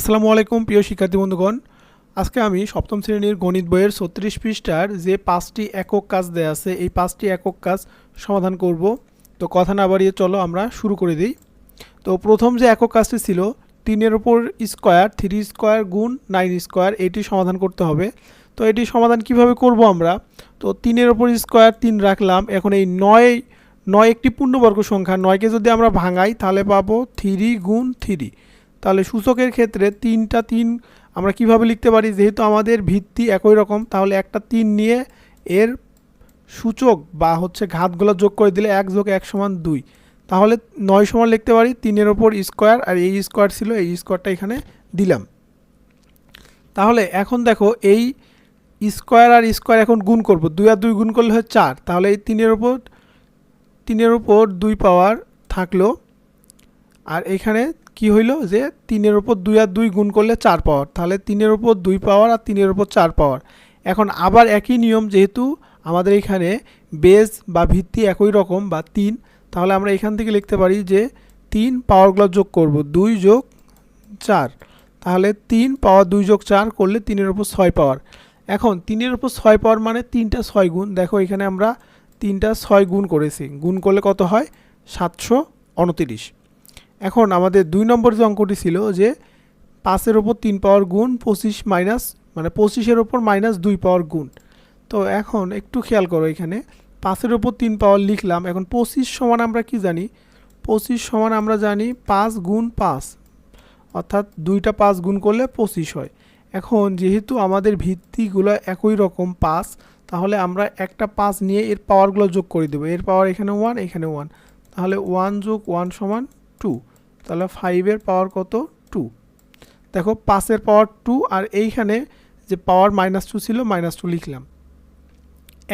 আসসালামু আলাইকুম প্রিয় শিক্ষার্থী বন্ধুগণ। আজকে আমি সপ্তম শ্রেণীর গণিত বইয়ের ৩৬ পৃষ্ঠার যে ৫টি একক কাজ দেয়া আছে এই ৫টি একক কাজ সমাধান করব। তো কথা না বাড়িয়ে চলো আমরা শুরু করে দিই। তো প্রথম যে একক কাজটি ছিল ৩ এর উপর স্কোয়ার 3 স্কোয়ার গুণ 9 স্কোয়ার, এটি সমাধান করতে হবে। তো এটি সমাধান কিভাবে করব আমরা? তো ৩ এর উপর স্কোয়ার ৩ রাখলাম। এখন এই ৯ একটি পূর্ণবর্গ সংখ্যা, ৯কে যদি আমরা ভাঙাই তাহলে পাবো 3 গুণ 3। তাহলে সূচকের ক্ষেত্রে ৩টা ৩ আমরা কিভাবে লিখতে পারি? যেহেতু আমাদের ভিত্তি একই রকম, তাহলে একটা ৩ নিয়ে এর সূচক বা ঘাতগুলো যোগ করে দিলে ১ যোগ ১ সমান ২। তাহলে ৯ সমান লিখতে পারি ৩-এর ওপর স্কোয়ার, আর এই স্কোয়ার ছিল, এই স্কোয়ারটা এখানে দিলাম। তাহলে এখন দেখো এই স্কোয়ার আর স্কোয়ার এখন গুণ করব, ২ আর ২ গুণ করলে হয় ৪। তাহলে এই ৩-এর উপর ২ পাওয়ার থাকলো, আর এখানে কি হইল যে ৩-এর উপর ২ আর ২ গুণ করলে ৪ পাওয়ার, তাহলে ৩-এর উপর ২ পাওয়ার আর 3-এর উপর 4 পাওয়ার। এখন আবার একই নিয়ম, যেহেতু আমাদের এখানে বেস বা ভিত্তি একই রকম বা ৩, তাহলে আমরা এখান থেকে লিখতে পারি যে ৩ পাওয়ারগুলো যোগ করব, ২ যোগ ৪। তাহলে ৩ পাওয়ার ২ যোগ ৪ করলে ৩-এর উপর ৬ পাওয়ার। এখন ৩-এর উপর ৬ পাওয়ার মানে ৩টা ৬ গুণ। দেখো এখানে আমরা ৩টা ৬ গুণ করেছি, গুণ করলে কত হয়? ৭২৯। এখন আমাদের ২ নম্বর যে অঙ্কটি ছিল যে ৫-এর ওপর ৩ পাওয়ার গুণ ২৫ মাইনাস, মানে ২৫-এর ওপর মাইনাস ২ পাওয়ার গুণ। তো এখন একটু খেয়াল করো, এখানে ৫-এর ওপর ৩ পাওয়ার লিখলাম। এখন ২৫ সমান আমরা কি জানি? ২৫ সমান আমরা জানি ৫ গুণ ৫, অর্থাৎ ২টা ৫ গুণ করলে ২৫ হয়। এখন যেহেতু আমাদের ভিত্তিগুলো একই রকম ৫, তাহলে আমরা একটা ৫ নিয়ে এর পাওয়ারগুলো যোগ করে দেবো। এর পাওয়ার এখানে 1, এখানে 1, তাহলে 1 যোগ 1 সমান 2। তাহলে 5-এর পাওয়ার কত? 2। দেখো 5-এর পাওয়ার 2, আর এইখানে যে পাওয়ার -2 ছিল -2 লিখলাম।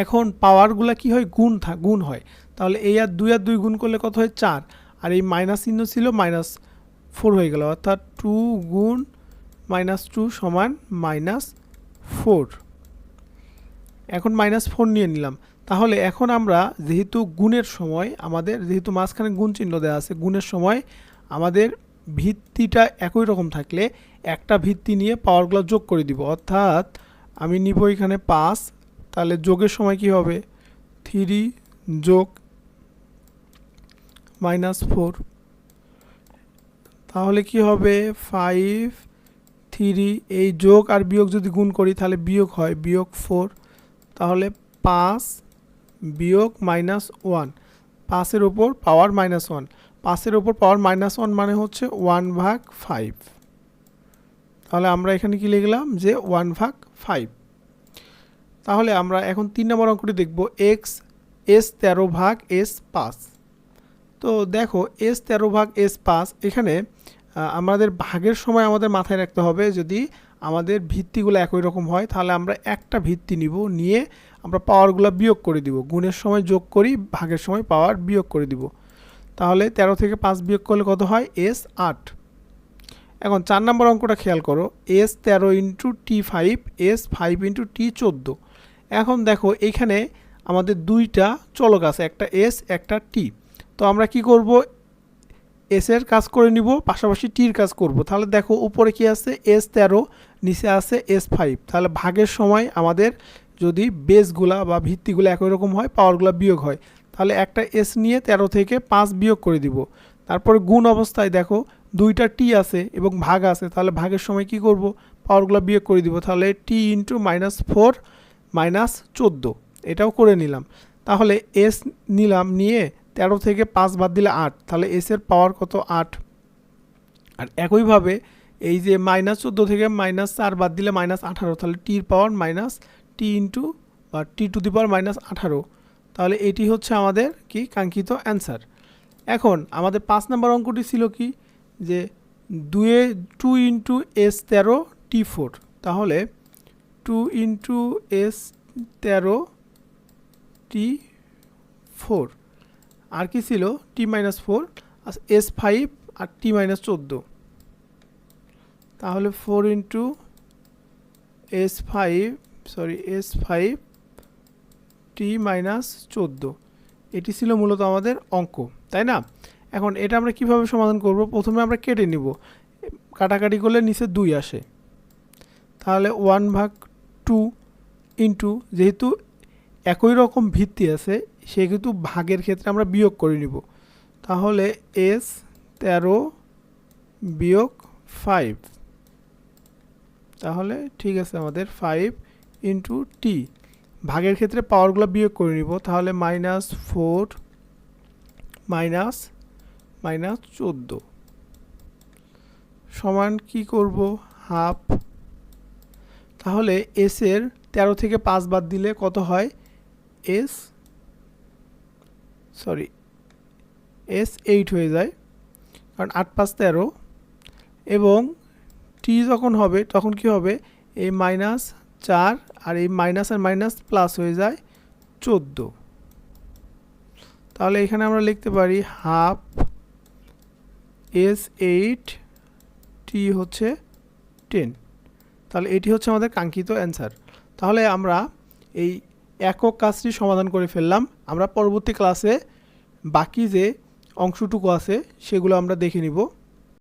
এখন পাওয়ারগুলো কি হয়? গুণ হয়। তাহলে এই আর 2 গুণ করলে কত হয়? 4, আর এই মাইনাস চিহ্ন ছিল -4 হয়ে গেল, অর্থাৎ 2 গুণ -2 সমান -4। এখন -4 নিয়ে নিলাম। তাহলে এখন আমরা যেহেতু গুণের সময় আমাদের, যেহেতু মাঝখানে গুণ চিহ্ন দেওয়া আছে, গুণের সময় আমাদের ভিত্তিটা একই রকম থাকলে একটা ভিত্তি নিয়ে পাওয়ারগুলো যোগ করে দিব। অর্থাৎ আমি নিব এখানে 5, তাহলে যোগের সময় কি হবে? 3 যোগ -4, তাহলে কি হবে? 5, 3, এই যোগ আর বিয়োগ যদি গুণ করি তাহলে বিয়োগ হয়, বিয়োগ 4। তাহলে 5 বিয়োগ -1, 5-এর ওপর পাওয়ার -1, 5-এর ওপর পাওয়ার -1 মানে হচ্ছে 1/5। তাহলে আমরা এখানে কি লিখলাম? যে 1/5। তাহলে আমরা এখন 3 নম্বর অঙ্কটি দেখব, এক্স S13/S5। তো দেখো S13/S5, এখানে আমাদের ভাগের সময় আমাদের মাথায় রাখতে হবে, যদি আমাদের ভিত্তিগুলো একই রকম হয় তাহলে আমরা একটা ভিত্তি নিব, নিয়ে আমরা পাওয়ারগুলো বিয়োগ করে দিব। গুণের সময় যোগ করি, ভাগের সময় পাওয়ার বিয়োগ করে দিব। তাহলে 13 থেকে 5 বিয়োগ করলে কত হয়? S8। এখন 4 নম্বর অঙ্কটা খেয়াল করো, S13 into T5, S5 into T14। এখন দেখো এখানে আমাদের দুইটা চলক আছে, একটা S একটা T। তো আমরা কি করব? S এর কাজ করে নিব, পাশাপাশি টির কাজ করব। তাহলে দেখো উপরে কি আছে? S13, নিচে আছে S5। তাহলে ভাগের সময় আমাদের যদি বেসগুলা বা ভিত্তিগুলো একই রকম হয়, পাওয়ারগুলো বিয়োগ হয়। তাহলে একটা S নিয়ে 13 থেকে 5 বিয়োগ করে দিব। তারপরে গুণ অবস্থায় দেখো দুইটা টি আছে এবং ভাগ আছে, তাহলে ভাগের সময় কি করব? পাওয়ারগুলো বিয়োগ করে দিব। তাহলে T ইন্টু -4 -14, এটাও করে নিলাম। তাহলে S নিলাম, নিয়ে 13 থেকে 5 বাদ দিলে 8, তাহলে S এর পাওয়ার কত? 8। আর একইভাবে এই যে -14 থেকে -4 বাদ দিলে -18, তাহলে টির পাওয়ার -T ইন্টু বা T⁻18। তাহলে এটি হচ্ছে আমাদের কি কাঙ্ক্ষিত অ্যান্সার। এখন আমাদের 5 নম্বর অঙ্কটি ছিল কি? যে 2 ইন্টু S13 T4। তাহলে 2 ইন্টু S13 T4, আর কি ছিল? T-4, S5 আর T-14। তাহলে 4 ইন্টু S5 T-14, এটি ছিল মূলত আমাদের অঙ্ক, তাই না? এখন এটা আমরা কিভাবে সমাধান করব? প্রথমে আমরা কেটে নিব, কাটাকাটি করলে নিচে 2 আসে, তাহলে 1/2 ইন্টু, যেহেতু একই রকম ভিত্তি আছে সেহেতু ভাগের ক্ষেত্রে আমরা বিয়োগ করে নিব। তাহলে এস 13 বিয়োগ 5, তাহলে ঠিক আছে আমাদের 5 ইন্টু টি। ভাগের ক্ষেত্রে পাওয়ারগুলো বিয়োগ করে নিব, তাহলে -4 -14 সমান কি করব, হাফ। তাহলে এস এর 13 থেকে 5 বাদ দিলে কত হয়, এস 8 হয়ে যায়, কারণ 8 5 13। এবং টি যখন হবে তখন কি হবে, এই -4 আর এই মাইনাস আর মাইনাস প্লাস হয়ে যায় 14। তাহলে এখানে আমরা লিখতে পারি হাফ S8 টি হচ্ছে 10। তাহলে এটি হচ্ছে আমাদের কাঙ্ক্ষিত অ্যান্সার। তাহলে আমরা এই একক কাজটি সমাধান করে ফেললাম। আমরা পরবর্তী ক্লাসে বাকি যে অংশটুকু আছে সেগুলো আমরা দেখে নিব।